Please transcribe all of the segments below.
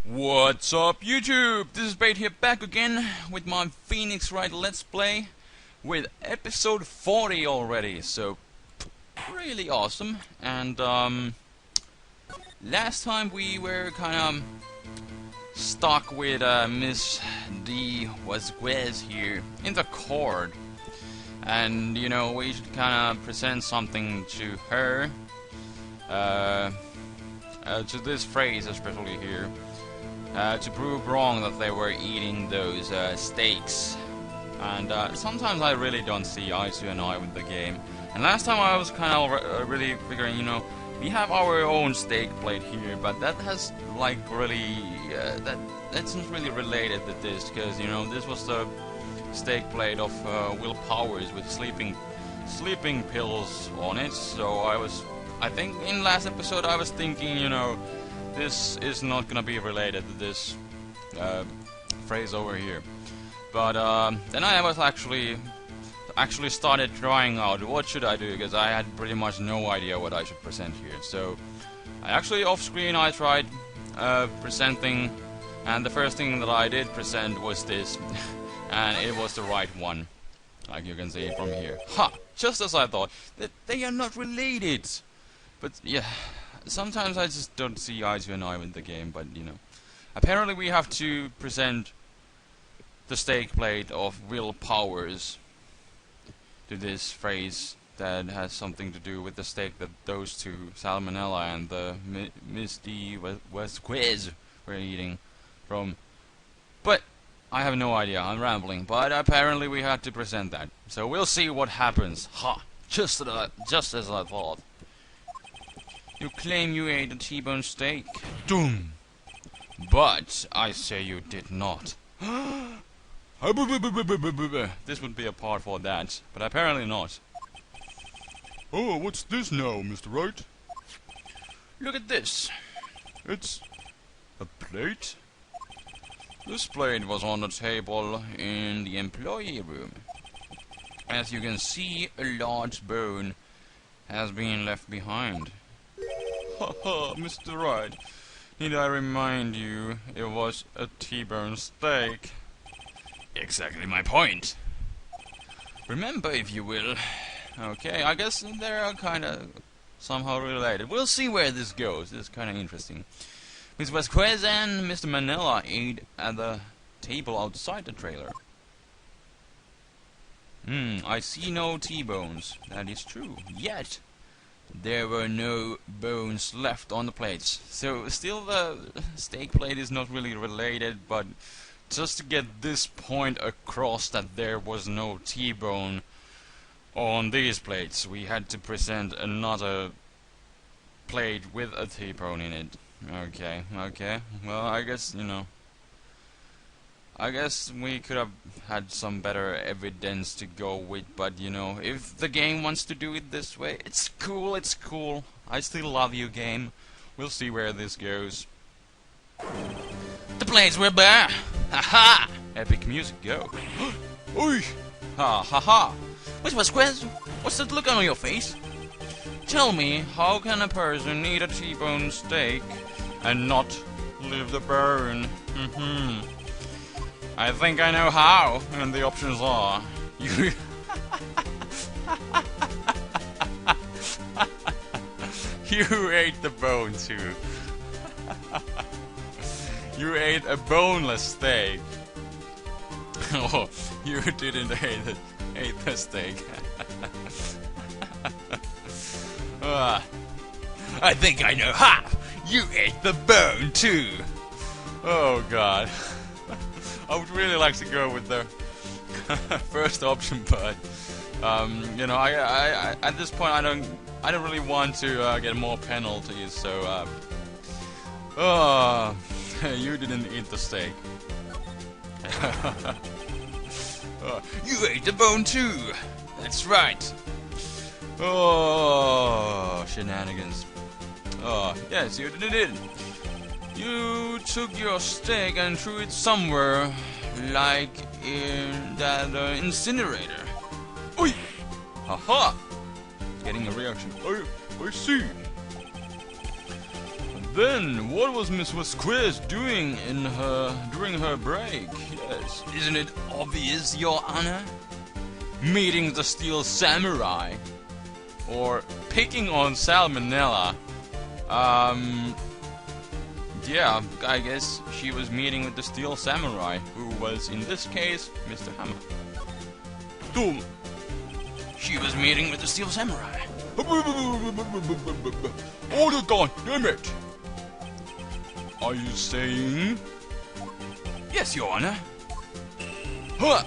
What's up, YouTube? This is Spade here, back again with my Phoenix Wright Let's Play with episode 40 already, so really awesome. And last time we were kind of stuck with Miss D was here in the court, and you know, we should kind of present something to her, to this phrase especially here. To prove wrong that they were eating those steaks. And sometimes I really don't see eye to an eye with the game. And last time I was kind of really figuring, you know, we have our own steak plate here, but that has like really that's not really related to this, because you know, this was the steak plate of Will Powers with sleeping pills on it. So I think in last episode I was thinking, you know, this is not gonna be related to this phrase over here. But then I was actually started trying out what should I do, because I had pretty much no idea what I should present here. So I actually off screen I tried presenting, and the first thing that I did present was this, and it was the right one, like you can see from here. Ha! Just as I thought, that they are not related. But yeah, sometimes I just don't see eye to an eye with the game, but you know. Apparently we have to present the steak plate of Will Powers to this phrase that has something to do with the steak that those two, Salmonella and the Miss D was quiz were eating from. But I have no idea, I'm rambling, but apparently we had to present that. So we'll see what happens. Ha! Just as I thought. You claim you ate a T-bone steak. Doom! But I say you did not. This would be a part for that, but apparently not. Oh, what's this now, Mr. Wright? Look at this. It's a plate? This plate was on the table in the employee room. As you can see, a large bone has been left behind. Haha, Mr. Wright, need I remind you, it was a T-bone steak. Exactly my point. Remember, if you will. Okay, I guess they're kinda somehow related. We'll see where this goes. This is kinda interesting. Miss Vasquez and Mr. Manila ate at the table outside the trailer. I see no T-bones. That is true. Yet there were no bones left on the plates. So still the steak plate is not really related, but just to get this point across that there was no T-bone on these plates, we had to present another plate with a T-bone in it. Okay. Well, I guess, you know, I guess we could have had some better evidence to go with, but you know, if the game wants to do it this way, it's cool, it's cool. I still love you, game. We'll see where this goes. The plates were bare! Haha! Epic music, go. Oi! Ha ha ha! Which was Quez? What's that look on your face? Tell me, how can a person eat a T-bone steak and not leave the bone? I think I know how, and the options are you you ate the bone too. You ate a boneless steak. Oh, you didn't eat the steak. I think I know how. You ate the bone too. Oh God. I would really like to go with the first option, but you know, I at this point I don't really want to get more penalties. So you didn't eat the steak. You ate the bone too. That's right. Oh, shenanigans. Oh, yes, you did. You took your steak and threw it somewhere, like in that incinerator. Oi! Haha! Getting a reaction. I see. Then, what was Miss Vasquez doing during her break? Yes, isn't it obvious, Your Honor? Meeting the Steel Samurai, or picking on Salmonella. Yeah, I guess she was meeting with the Steel Samurai, who was in this case Mr. Hammer. Boom. She was meeting with the Steel Samurai. Oh, God damn it! Are you saying? Yes, Your Honor. Huh.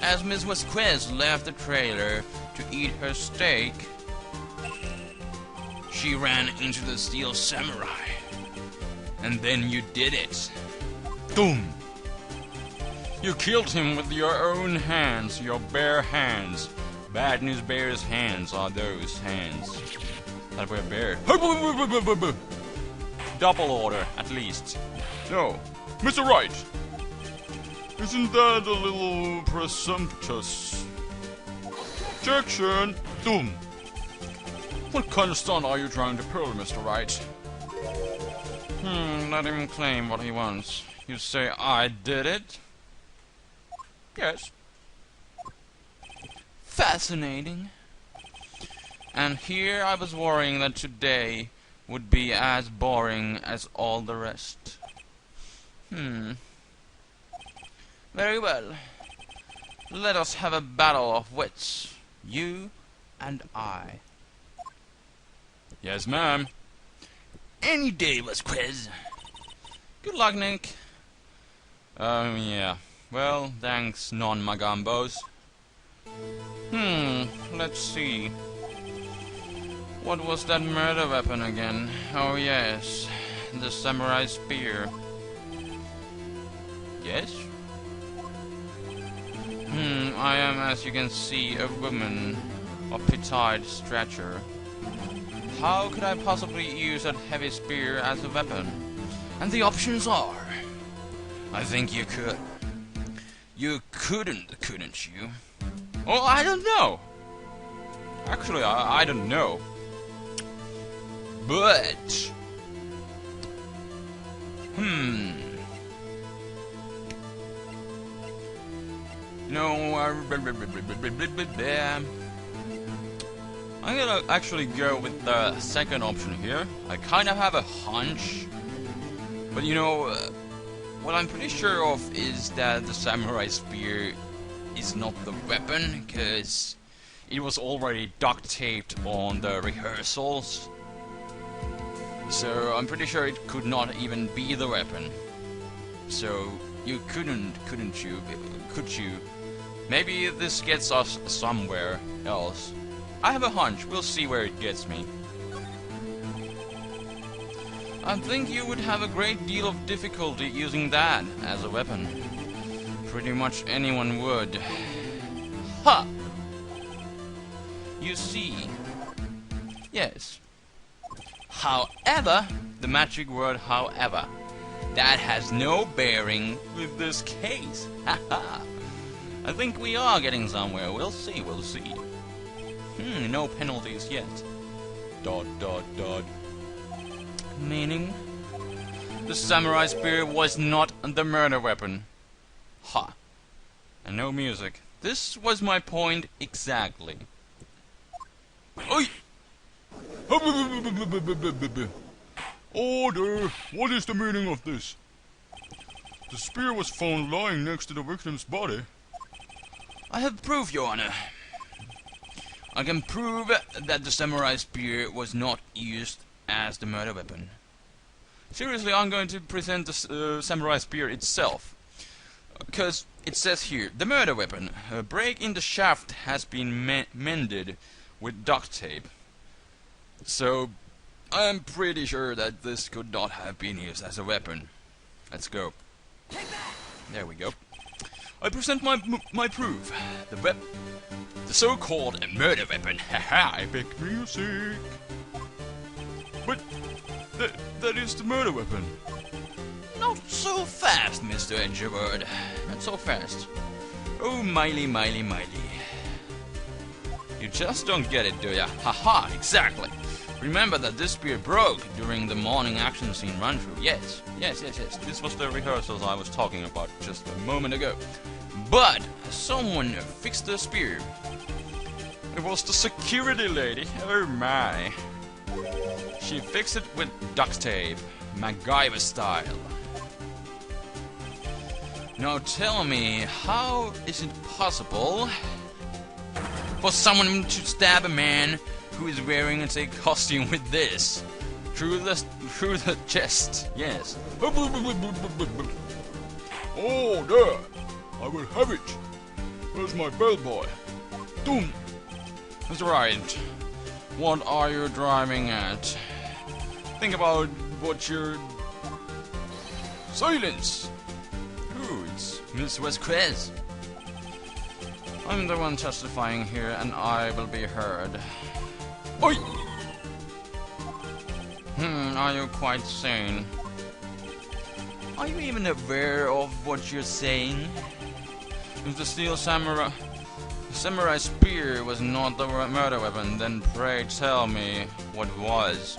As Miss Vasquez left the trailer to eat her steak, she ran into the Steel Samurai. And then you did it. Boom. You killed him with your own hands, your bare hands. Bad News Bear's hands are those hands that were bare. Double order, at least. No, Mr. Wright. Isn't that a little presumptuous? Objection. Doom. What kind of stunt are you trying to pull, Mr. Wright? Let him claim what he wants. You say I did it? Yes. Fascinating. And here I was worrying that today would be as boring as all the rest. Very well. Let us have a battle of wits. You and I. Yes, ma'am. Any day, Vasquez. Good luck, Nick. Yeah. Well, thanks, non-magambos. Let's see. What was that murder weapon again? Oh, yes. The samurai spear. Yes? I am, as you can see, a woman of petite stature. How could I possibly use that heavy spear as a weapon? And the options are... I think you could. You couldn't you? Oh, I don't know. Actually, I don't know. But... No, I'm gonna actually go with the second option here. I kind of have a hunch. But you know, what I'm pretty sure of is that the samurai spear is not the weapon, because it was already duct taped on the rehearsals. So I'm pretty sure it could not even be the weapon. So you couldn't you? Could you? Maybe this gets us somewhere else. I have a hunch. We'll see where it gets me. I think you would have a great deal of difficulty using that as a weapon. Pretty much anyone would. Ha! You see. Yes. However, the magic word however, that has no bearing with this case. Haha. I think we are getting somewhere. We'll see, we'll see. No penalties yet. ... Meaning? The samurai spear was not the murder weapon. Ha. And no music. This was my point exactly. Oi! Order! What is the meaning of this? The spear was found lying next to the victim's body. I have proof, Your Honor. I can prove that the samurai spear was not used as the murder weapon. Seriously, I'm going to present the samurai spear itself. Because it says here, the murder weapon. A break in the shaft has been mended with duct tape. So, I'm pretty sure that this could not have been used as a weapon. Let's go. There we go. I present my proof. The so-called murder weapon. Haha, epic music. But that is the murder weapon. Not so fast, Mr. Edgeward. Not so fast. Oh, Miley. You just don't get it, do ya? Haha, exactly. Remember that this spear broke during the morning action scene run-through. Yes. This was the rehearsals I was talking about just a moment ago. But someone fixed the spear. It was the security lady. Oh my. She fixed it with duct tape, MacGyver style. Now tell me, how is it possible for someone to stab a man who is wearing a costume with this through the chest? Yes. Oh, there! I will have it. Where's my bellboy? Doom! Mr. Wright, what are you driving at? Think about what you're... Silence! Ooh, it's Miss Vasquez. I'm the one testifying here, and I will be heard. Oi! Are you quite sane? Are you even aware of what you're saying? If the steel samurai spear was not the murder weapon, then pray tell me what was.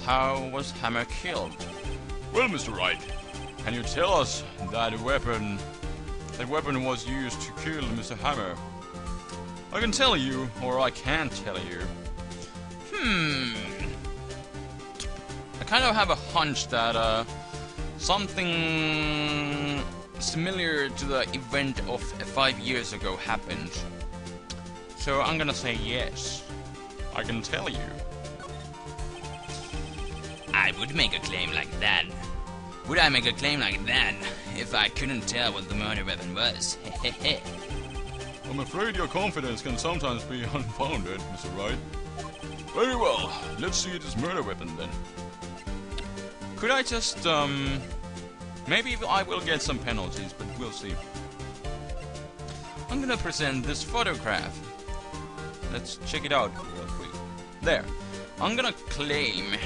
How was Hammer killed? Well, Mr. Wright, can you tell us that weapon was used to kill Mr. Hammer? I can tell you, or I can't tell you. I kind of have a hunch that something similar to the event of 5 years ago happened. So I'm gonna say yes. I can tell you. I would make a claim like that. Would I make a claim like that if I couldn't tell what the murder weapon was? I'm afraid your confidence can sometimes be unfounded, Mr. Wright. Very well, let's see this murder weapon then. Could I just, maybe I will get some penalties, but we'll see. I'm gonna present this photograph. Let's check it out real quick. There. I'm gonna claim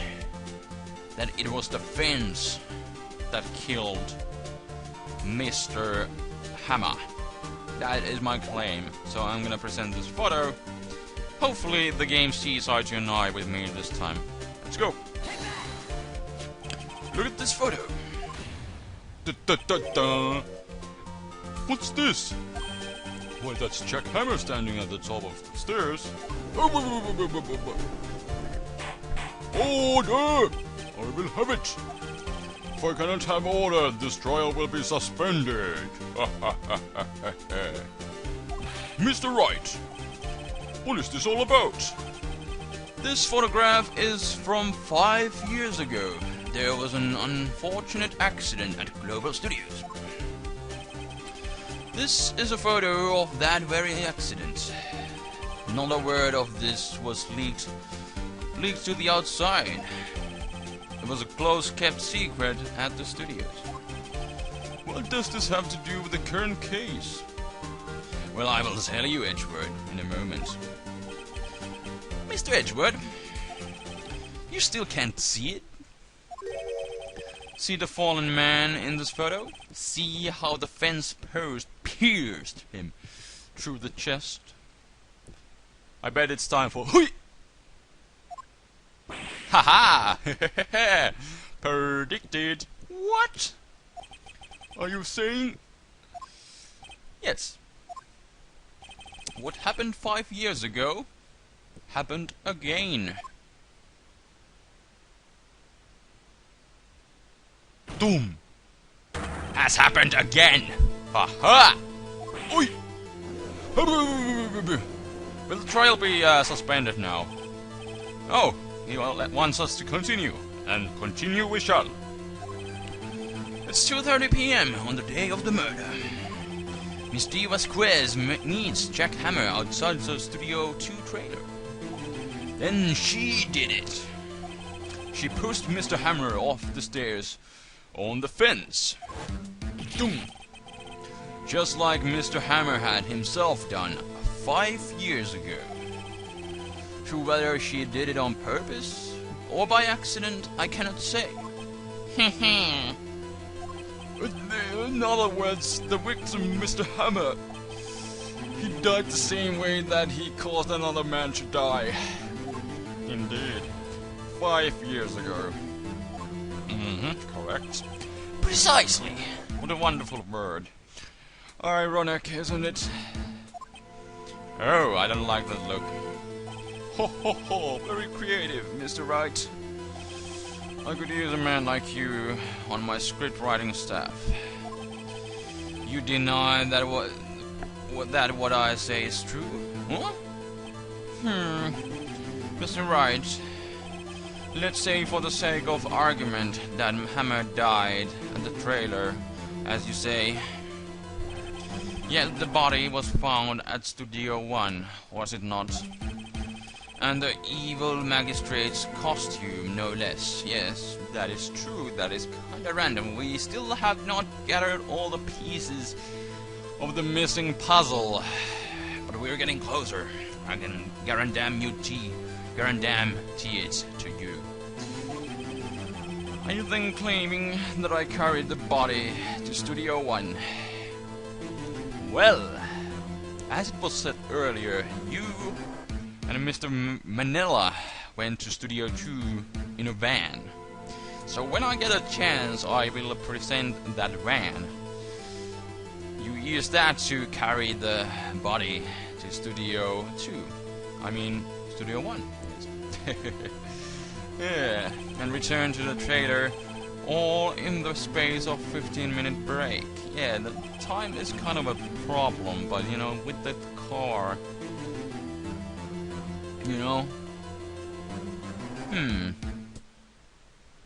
that it was the fence that killed Mr. Hammer. That is my claim. So I'm gonna present this photo. Hopefully the game sees eye to eye with me this time. Let's go. Look at this photo. Da-da-da-da. What's this? Why, that's Jack Hammer standing at the top of the stairs. Order! I will have it. If I cannot have order, this trial will be suspended. Mr. Wright, what is this all about? This photograph is from 5 years ago. There was an unfortunate accident at Global Studios. This is a photo of that very accident. Not a word of this was leaked to the outside. It was a close-kept secret at the studios. What does this have to do with the current case? Well, I will tell you, Edgeworth, in a moment. Mr. Edgeworth, you still can't see it? See the fallen man in this photo? See how the fence post pierced him through the chest? I bet it's time for... Hui! Haha! Predicted. What? Are you saying? Yes. What happened 5 years ago happened again. Doom! Has happened again! Haha! Oi! Will the trial be suspended now? Oh, he wants us to continue, and continue we shall. It's 2:30 p.m. on the day of the murder. Miss D. Vasquez meets Jack Hammer outside the Studio 2 trailer. Then she did it. She pushed Mr. Hammer off the stairs on the fence. Doom! Just like Mr. Hammer had himself done 5 years ago. To whether she did it on purpose or by accident, I cannot say. In other words, the victim, Mr. Hammer, he died the same way that he caused another man to die. Indeed. 5 years ago. Correct. Precisely. What a wonderful word. Ironic, isn't it? Oh, I don't like that look. Ho ho ho, very creative, Mr. Wright. I could use a man like you on my script writing staff. You deny that what I say is true? Huh? Mr. Wright, let's say for the sake of argument that Hammer died at the trailer, as you say. Yet the body was found at Studio One, was it not? And the evil magistrate's costume, no less. Yes, that is true. That is kinda random. We still have not gathered all the pieces of the missing puzzle, but we're getting closer. I can guarantee it to you. Are you then claiming that I carried the body to Studio One? Well, as it was said earlier, you and Mr. Manila went to Studio 2 in a van. So when I get a chance, I will present that van. You use that to carry the body to Studio 2. I mean, Studio 1. Yes. Yeah, and return to the trailer, all in the space of 15-minute break. Yeah, the time is kind of a problem, but you know, with the car, you know.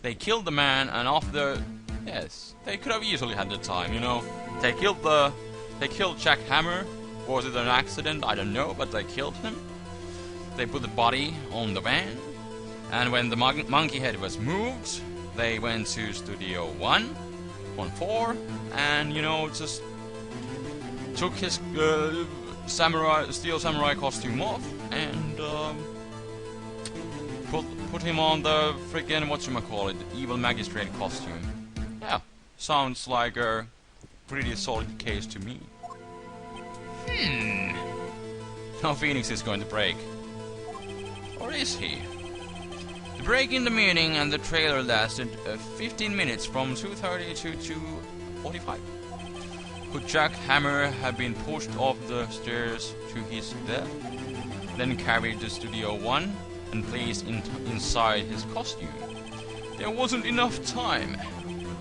They killed the man, and after, yes, they could have easily had the time, you know. They killed Jack Hammer. Was it an accident? I don't know, but they killed him. They put the body on the van, and when the monkey head was moved, they went to Studio 114, and you know, just took his steel samurai costume off and put him on the freaking whatchamacallit, evil magistrate costume. Yeah, sounds like a pretty solid case to me. Now Phoenix is going to break. Or is he? The break in the meeting and the trailer lasted 15 minutes from 2:30 to 2:45. Could Jack Hammer have been pushed off the stairs to his death, then carried to Studio 1 and placed inside his costume? There wasn't enough time.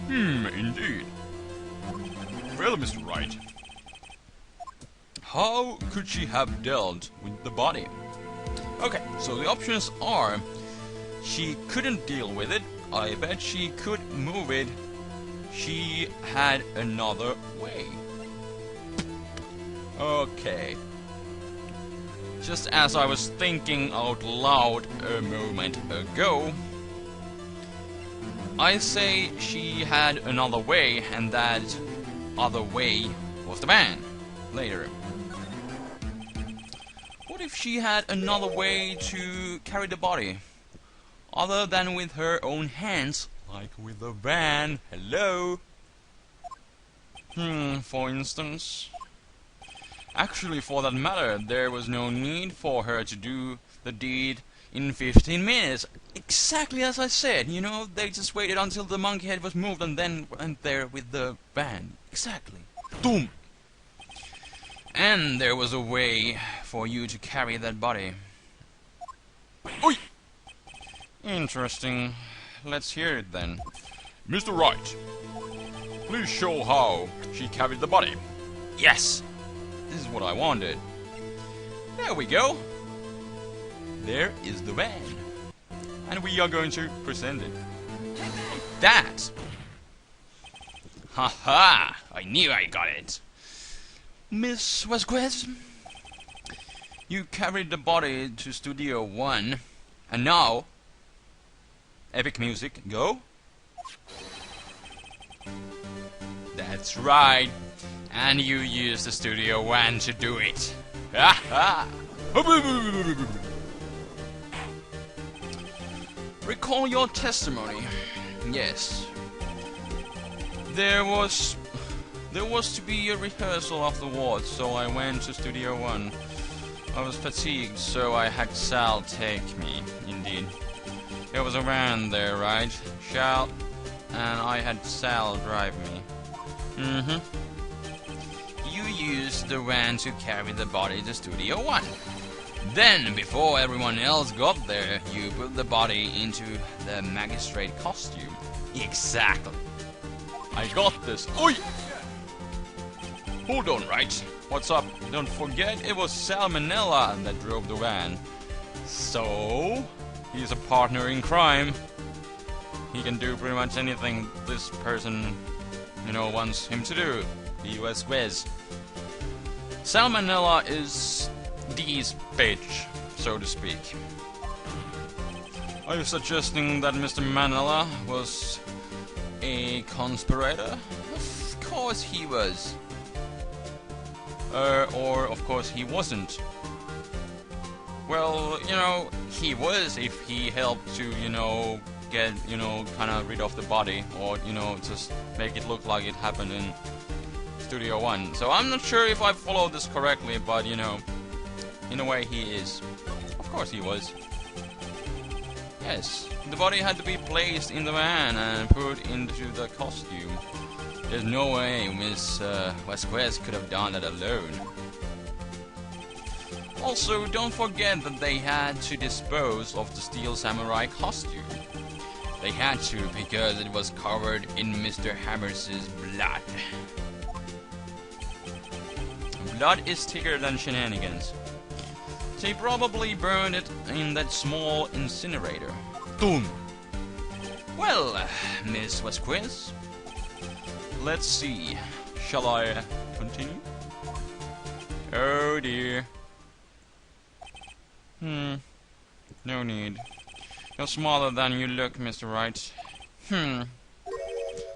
Indeed. Well, Mr. Wright, how could she have dealt with the body? Okay, so the options are: she couldn't deal with it, I bet she could move it, she had another way. Okay. Just as I was thinking out loud a moment ago, I say she had another way, and that other way was the van. Later. What if she had another way to carry the body? Other than with her own hands, like with the van. Hello? For instance. Actually, for that matter, there was no need for her to do the deed in 15 minutes. Exactly as I said, you know, they just waited until the monkey head was moved and then went there with the van. Exactly. Boom! And there was a way for you to carry that body. Oi! Interesting. Let's hear it then. Mr. Wright, please show how she carried the body. Yes! This is what I wanted. There we go. There is the van. And we are going to present it. Like that! Haha! I knew I got it. Miss Vasquez, you carried the body to Studio 1, and now, epic music, go. That's right, and you used the Studio 1 to do it. Ha ha! Recall your testimony. Yes. There was to be a rehearsal afterwards, so I went to Studio 1. I was fatigued, so I had Sal take me. Indeed. indeed. There was a van there, right? And I had Sal drive me. You used the van to carry the body to Studio 1. Then, before everyone else got there, you put the body into the magistrate costume. Exactly. I got this. Oi! Hold on, Wright. What's up? Don't forget, it was Salmonella that drove the van. So, he's a partner in crime. He can do pretty much anything this person, wants him to do. The US Quiz. Salmonella is Dee's bitch, so to speak. Are you suggesting that Mr. Manella was a conspirator? Of course he was. Or of course he wasn't. Well, he was if he helped to, get, kind of rid of the body, or, just make it look like it happened in Studio 1. So I'm not sure if I followed this correctly, but, in a way he is. Of course he was. Yes, the body had to be placed in the van and put into the costume. There's no way Miss Vasquez could have done that alone. Also, don't forget that they had to dispose of the Steel Samurai costume. They had to because it was covered in Mr. Hammers' blood. Blood is thicker than shenanigans. They probably burned it in that small incinerator. Boom! Well, Miss Vasquez, let's see. Shall I continue? Oh dear. No need. You're smaller than you look, Mr. Wright.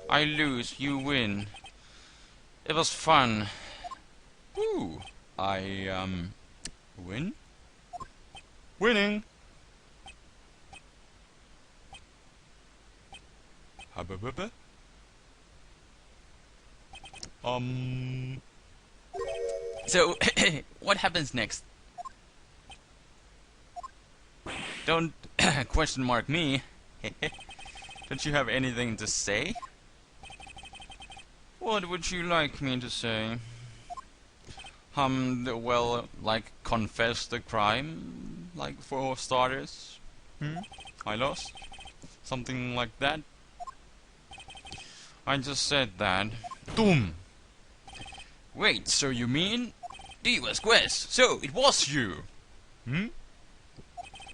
I lose, you win. It was fun. Ooh, I, win? Winning! Habababa? So, what happens next? Don't question mark me. Don't you have anything to say? What would you like me to say? Well, like confess the crime, like for starters. I lost? Something like that? I just said that. Boom! Wait, so you mean? D was Quest, so it was you!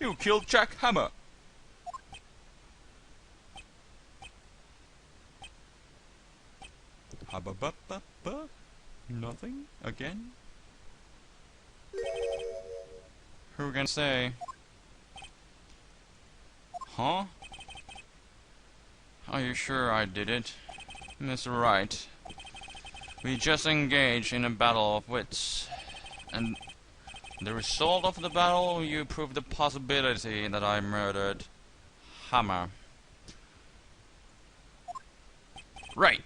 You killed Jack Hammer! Hababababa? Nothing? Again? Who can say? Huh? Are you sure I did it? Mr. Wright, we just engaged in a battle of wits, and the result of the battle, you proved the possibility that I murdered Hammer. Right.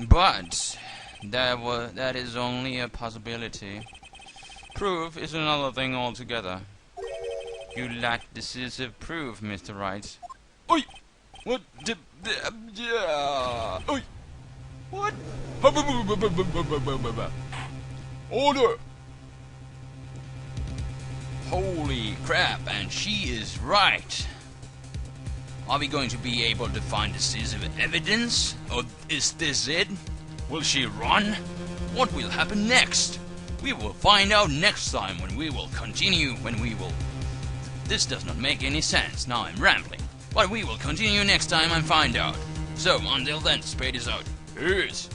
But that is only a possibility. Proof is another thing altogether. You lack decisive proof, Mr. Wright. Oi! What? Oi! What? Order! Holy crap, and she is right. Are we going to be able to find decisive evidence? Or is this it? Will she run? What will happen next? We will find out next time when we will continue, This does not make any sense, now I'm rambling. But we will continue next time and find out. So, until then, Spade is out. Peace!